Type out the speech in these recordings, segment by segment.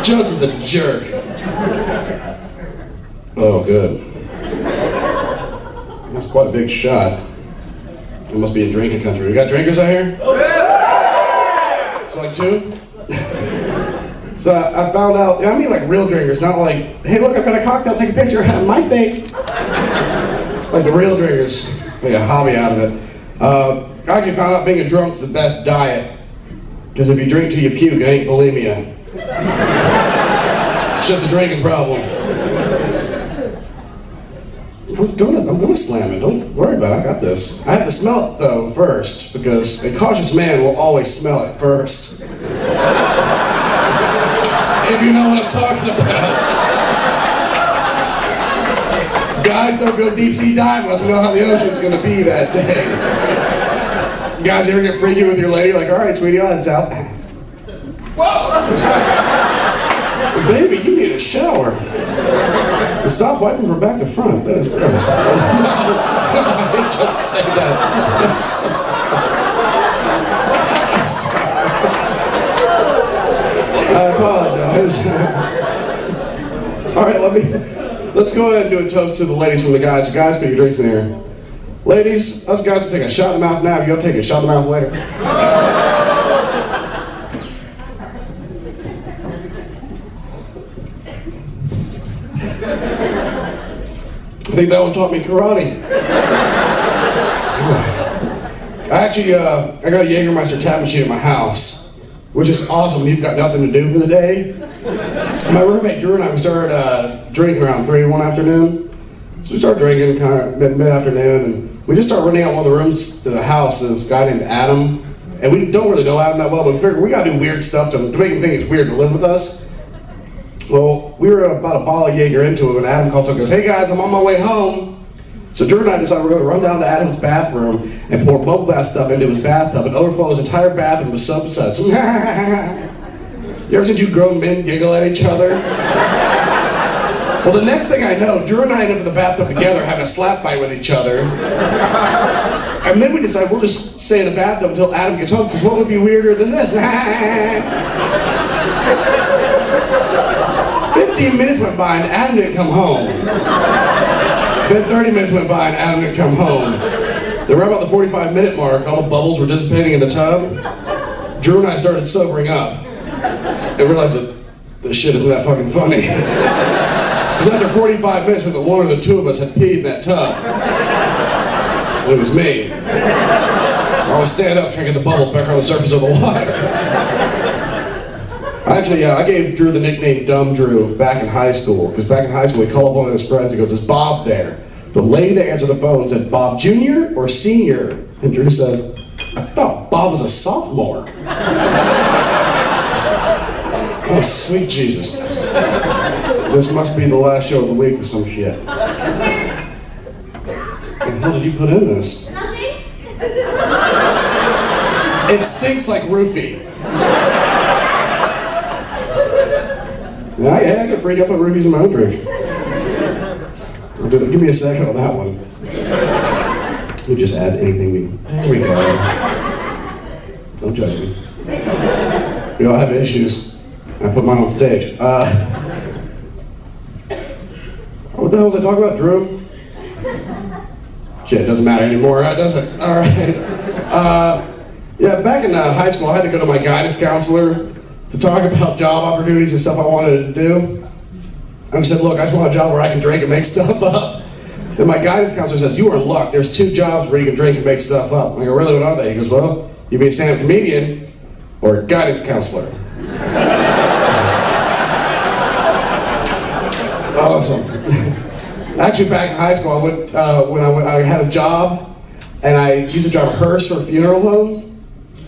Justin's a jerk. Oh, good. That's quite a big shot. It must be in drinking country. We got drinkers out here? It's like two? So I found out, I mean like real drinkers, not like, hey look, I've got a cocktail, take a picture on MySpace. Like the real drinkers, make a hobby out of it. I actually found out being a drunk's the best diet. Because if you drink till you puke, it ain't bulimia. It's just a drinking problem. I'm gonna slam it, don't worry about it, I got this. I have to smell it though first, because a cautious man will always smell it first. If you know what I'm talking about. Guys, don't go deep sea diving unless we know how the ocean's gonna be that day. Guys, you ever get freaky with your lady? Like, all right, sweetie, I'll head south. Whoa! Baby, you need a shower. And stop wiping from back to front. That is gross. No, I didn't just say that. I apologize. All right, let's go ahead and do a toast to the ladies from the guys. Guys, put your drinks in here. Ladies, us guys will take a shot in the mouth now. You'll take a shot in the mouth later. I think that one taught me karate. I got a Jägermeister tap machine at my house, which is awesome when you've got nothing to do for the day. My roommate Drew and I, we started drinking around 3 one afternoon. So we started drinking kind of mid-afternoon, and we just started renting out one of the rooms to the house to this guy named Adam. And we don't really know Adam that well, but we figured we gotta do weird stuff to make him think it's weird to live with us. Well, we were about a bottle of Jaeger into it when Adam calls up and goes, hey guys, I'm on my way home. So Drew and I decided we're going to run down to Adam's bathroom and pour bubble bath stuff into his bathtub and overflow his entire bathroom with soap and suds. You ever seen two grown men giggle at each other? Well, the next thing I know, Drew and I end up in the bathtub together having a slap fight with each other. And then we decide we'll just stay in the bathtub until Adam gets home, because what would be weirder than this? 15 minutes went by and Adam didn't come home. Then 30 minutes went by and Adam didn't come home. Then right about the 45-minute mark, all the bubbles were dissipating in the tub. Drew and I started sobering up and realized that this shit isn't that fucking funny. Because after 45 minutes, when the one or the two of us had peed in that tub, it was me. I always stand up trying to get the bubbles back on the surface of the water. Actually, I gave Drew the nickname Dumb Drew back in high school, because back in high school, he called up one of his friends, he goes, is Bob there? The lady that answered the phone said, Bob Jr. or Senior? And Drew says, I thought Bob was a sophomore. Oh, sweet Jesus. This must be the last show of the week or some shit. What the hell did you put in this? Nothing. It stinks like roofie. Yeah, I get freaked out with roofies in my own drink. Give me a second on that one. Let me just add anything. There we go. Don't judge me. We all have issues. I put mine on stage. What the hell was I talking about, Drew? Shit, it doesn't matter anymore, does it? All right. Yeah, back in high school, I had to go to my guidance counselor to talk about job opportunities and stuff I wanted to do. And I said, look, I just want a job where I can drink and make stuff up. Then my guidance counselor says, you are in luck. There's 2 jobs where you can drink and make stuff up. I go, really, what are they? He goes, well, you be a stand-up comedian or a guidance counselor. Awesome. Actually, back in high school, I had a job, and I used to drive a hearse for a funeral home.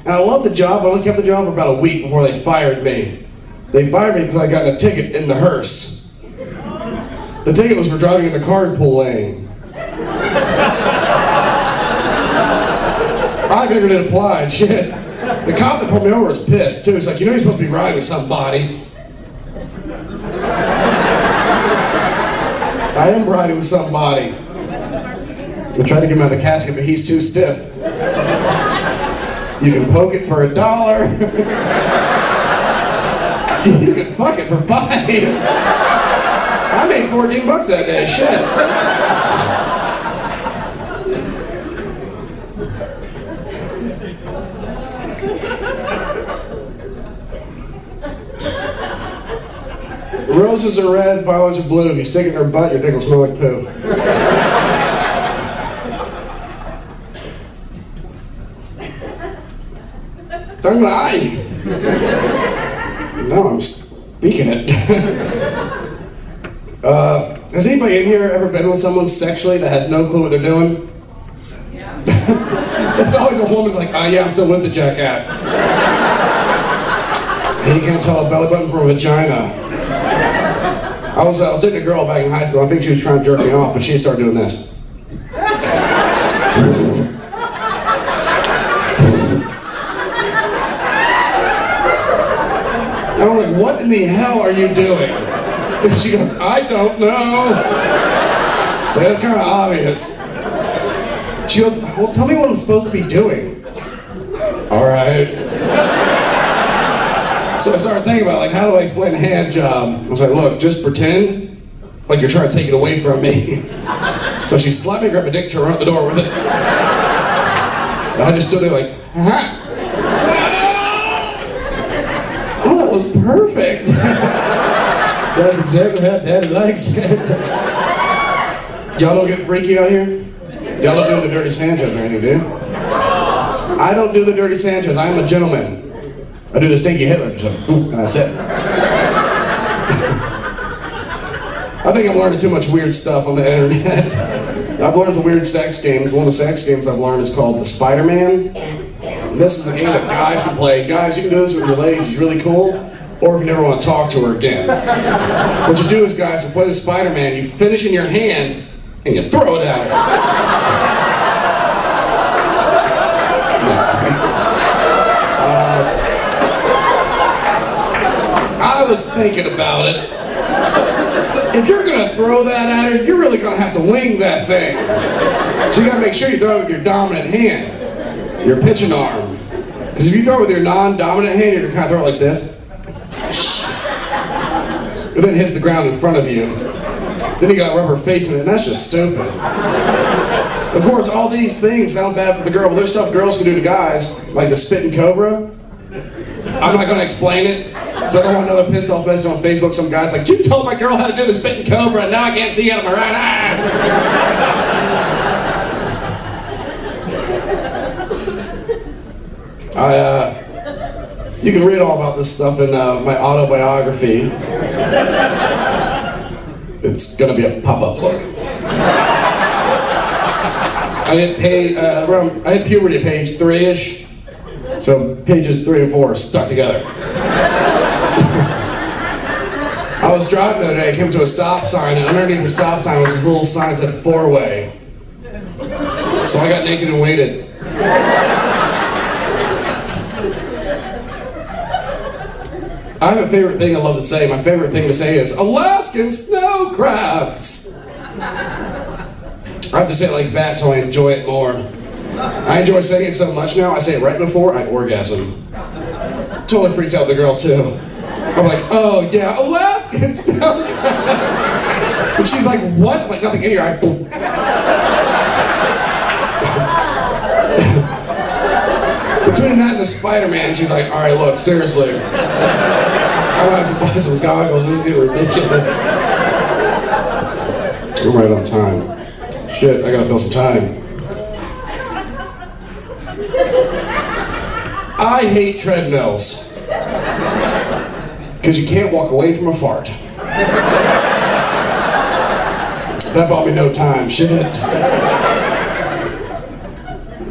And I loved the job, but I only kept the job for about a week before they fired me. They fired me because I got in a ticket in the hearse. The ticket was for driving in the carpool lane. I figured it applied, shit. The cop that pulled me over was pissed, too. He's like, you know you're supposed to be riding with somebody. I am riding with somebody. I tried to get him out of the casket, but he's too stiff. You can poke it for $1. You could fuck it for $5. I made 14 bucks that day, shit. Roses are red, violets are blue. If you stick it in her butt, your dick will smell like poo. Talking about I. No, I'm speaking it. Has anybody in here ever been with someone sexually that has no clue what they're doing? Yeah. It's always a woman like, oh yeah, I'm still with the jackass. And you can't tell a belly button from a vagina. I was dating a girl back in high school. I think she was trying to jerk me off, but she started doing this. I was like, what in the hell are you doing? And she goes, I don't know. So that's kind of obvious. She goes, well, tell me what I'm supposed to be doing. All right. So I started thinking about, like, how do I explain a hand job? I was like, look, just pretend like you're trying to take it away from me. So she slapped me, grabbed my dick, turned around the door with it. And I just stood there like, ha! Oh, that was perfect. That's exactly how Daddy likes it. Y'all don't get freaky out here? Y'all don't do the dirty Sanchez or anything, do you? I don't do the dirty Sanchez. I am a gentleman. I do the stinky Hitler, just like, and that's it. I think I'm learning too much weird stuff on the internet. I've learned some weird sex games. One of the sex games I've learned is called the Spider-Man. And this is a game that guys can play. Guys, you can do this with your lady if she's really cool, or if you never want to talk to her again. What you do is, guys, to play the Spider-Man, you finish in your hand, and you throw it at her. I was thinking about it. If you're gonna throw that at her, you're really gonna have to wing that thing. So you gotta make sure you throw it with your dominant hand, your pitching arm. Because if you throw it with your non-dominant hand, you're gonna kind of throw it like this. But then it hits the ground in front of you. Then you got rubber facing it, and that's just stupid. Of course, all these things sound bad for the girl, but there's stuff girls can do to guys, like the spitting cobra. I'm not gonna explain it. So I don't want another pissed off message on Facebook. Some guy's like, you told my girl how to do the spitting cobra, and now I can't see out of my right eye. You can read all about this stuff in my autobiography. It's gonna be a pop-up book. I had puberty at page 3-ish, so pages 3 and 4 are stuck together. I was driving the other day, I came to a stop sign, and underneath the stop sign was this little sign that said 4-way. So I got naked and waited. I have a favorite thing I love to say. My favorite thing to say is, Alaskan snow crabs. I have to say it like that so I enjoy it more. I enjoy saying it so much now, I say it right before I orgasm. Totally freaks out the girl too. I'm like, oh yeah, Alaskan snow crabs. And she's like, what? I'm like, nothing in here. Between that and the Spider-Man, she's like, all right, look, seriously. I'm gonna have to buy some goggles. This is getting ridiculous. I'm right on time. Shit, I gotta fill some time. I hate treadmills. Because you can't walk away from a fart. That bought me no time, shit.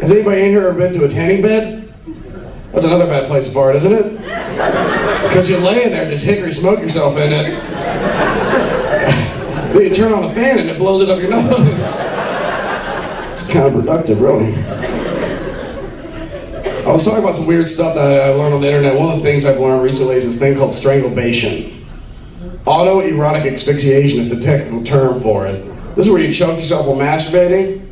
Has anybody in here ever been to a tanning bed? That's another bad place to fart, isn't it? Because you lay in there, just hickory smoke yourself in it. Then you turn on the fan and it blows it up your nose. It's counterproductive, really. I was talking about some weird stuff that I learned on the internet. One of the things I've learned recently is this thing called strangulation. Autoerotic asphyxiation is the technical term for it. This is where you choke yourself while masturbating.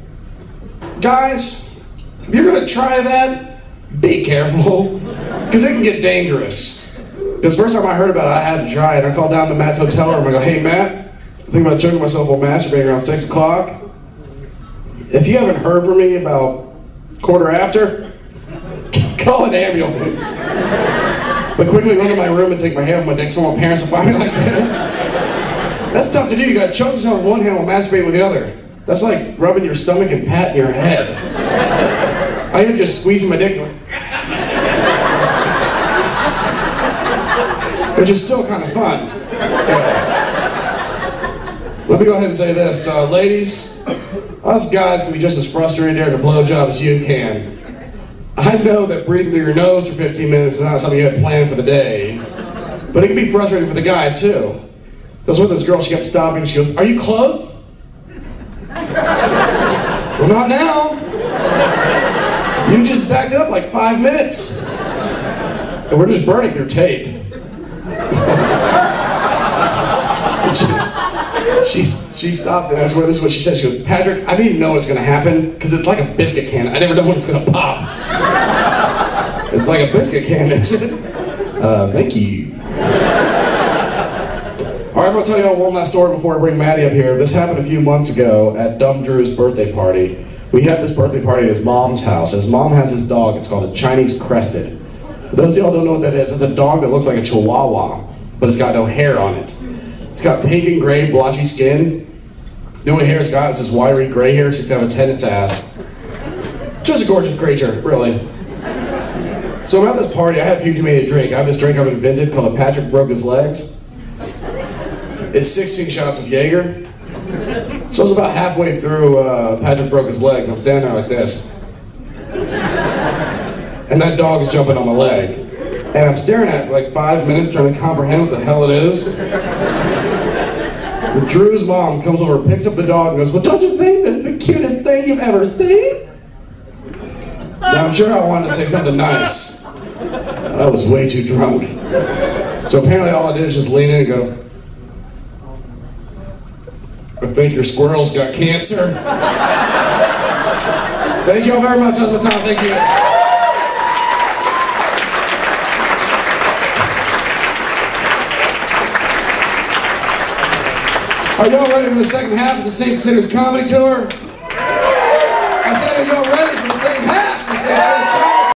Guys, if you're gonna try that, be careful, because it can get dangerous. Because first time I heard about it, I had to try it. I called down to Matt's hotel room. I go, hey, Matt, I think about choking myself while masturbating around 6 o'clock. If you haven't heard from me about quarter after, call an ambulance. But quickly run to my room and take my hand off my dick so my parents will find me like this. That's tough to do. You gotta choke yourself with one hand while masturbating with the other. That's like rubbing your stomach and patting your head. I ended up just squeezing my dick, which is still kind of fun. Let me go ahead and say this. Ladies, us guys can be just as frustrated during a blowjob as you can. I know that breathing through your nose for 15 minutes is not something you had planned for the day, but it can be frustrating for the guy too. I was with this girl, she kept stopping, she goes, are you close? Well, not now. You just backed it up like 5 minutes. And we're just burning through tape. She stopped and asked, this is what she said. She goes, Patrick, I didn't know what's going to happen because it's like a biscuit can. I never know when it's going to pop. It's like a biscuit can, is it? Thank you. All right, I'm going to tell you all one last story before I bring Maddie up here. This happened a few months ago at Dumb Drew's birthday party. We had this birthday party at his mom's house. His mom has this dog. It's called a Chinese Crested. For those of y'all who don't know what that is, it's a dog that looks like a Chihuahua, but it's got no hair on it. It's got pink and gray, blotchy skin. The only hair it's got is this wiry gray hair sticks out of its head and its ass. Just a gorgeous creature, really. So I'm at this party. I have a few too many to drink. I have this drink I've invented called a Patrick Broke His Legs. It's 16 shots of Jaeger. So it's about halfway through Patrick Broke His Legs. I'm standing there like this. And that dog is jumping on my leg. And I'm staring at it for like 5 minutes trying to comprehend what the hell it is. But Drew's mom comes over, picks up the dog and goes, well, don't you think this is the cutest thing you've ever seen? Now I'm sure I wanted to say something nice. But I was way too drunk. So apparently all I did is just lean in and go, I think your squirrel's got cancer. Thank you all very much. That's my time. Thank you. Are y'all ready for the second half of the Saints Sinners comedy tour?